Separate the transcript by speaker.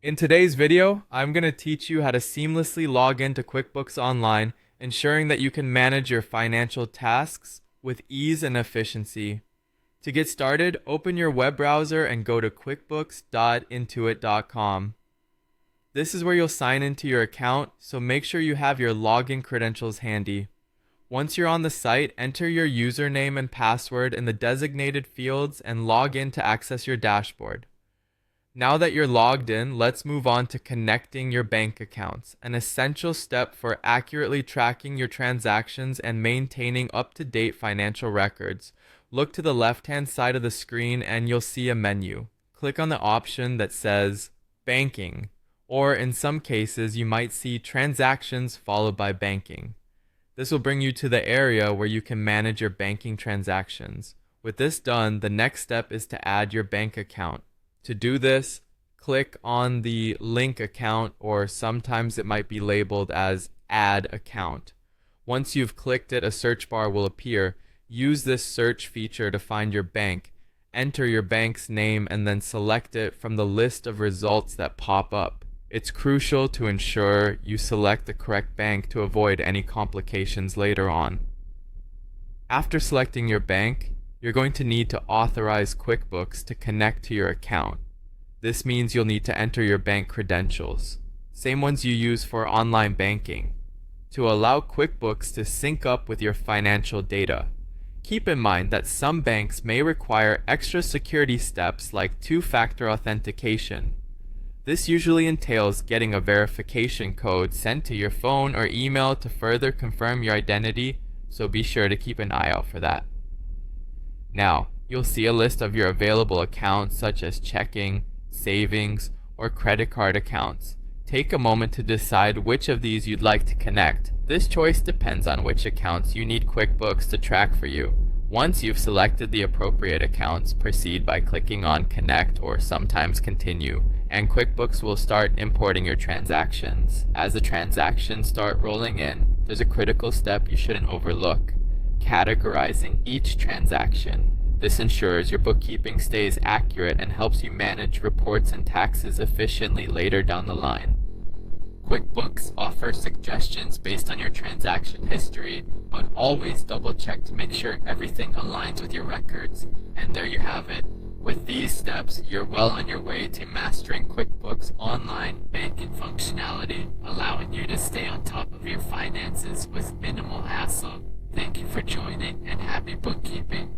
Speaker 1: In today's video, I'm going to teach you how to seamlessly log into QuickBooks Online, ensuring that you can manage your financial tasks with ease and efficiency. To get started, open your web browser and go to quickbooks.intuit.com. This is where you'll sign into your account, so make sure you have your login credentials handy. Once you're on the site, enter your username and password in the designated fields and log in to access your dashboard. Now that you're logged in, let's move on to connecting your bank accounts, an essential step for accurately tracking your transactions and maintaining up-to-date financial records. Look to the left-hand side of the screen and you'll see a menu. Click on the option that says Banking, or in some cases you might see Transactions followed by Banking. This will bring you to the area where you can manage your banking transactions. With this done, the next step is to add your bank account. To do this, click on the link account, or sometimes it might be labeled as Add Account. Once you've clicked it, a search bar will appear. Use this search feature to find your bank. Enter your bank's name and then select it from the list of results that pop up. It's crucial to ensure you select the correct bank to avoid any complications later on. After selecting your bank, you're going to need to authorize QuickBooks to connect to your account. This means you'll need to enter your bank credentials, same ones you use for online banking, to allow QuickBooks to sync up with your financial data. Keep in mind that some banks may require extra security steps like two-factor authentication. This usually entails getting a verification code sent to your phone or email to further confirm your identity, so be sure to keep an eye out for that. Now, you'll see a list of your available accounts such as checking, savings, or credit card accounts. Take a moment to decide which of these you'd like to connect. This choice depends on which accounts you need QuickBooks to track for you. Once you've selected the appropriate accounts, proceed by clicking on Connect or sometimes Continue, and QuickBooks will start importing your transactions. As the transactions start rolling in, there's a critical step you shouldn't overlook: categorizing each transaction. This ensures your bookkeeping stays accurate and helps you manage reports and taxes efficiently later down the line. QuickBooks offers suggestions based on your transaction history, but always double check to make sure everything aligns with your records. And there you have it. With these steps, you're well on your way to mastering QuickBooks Online banking functionality, allowing you to stay on top of your finances with minimal hassle. Thank you for joining, and happy bookkeeping.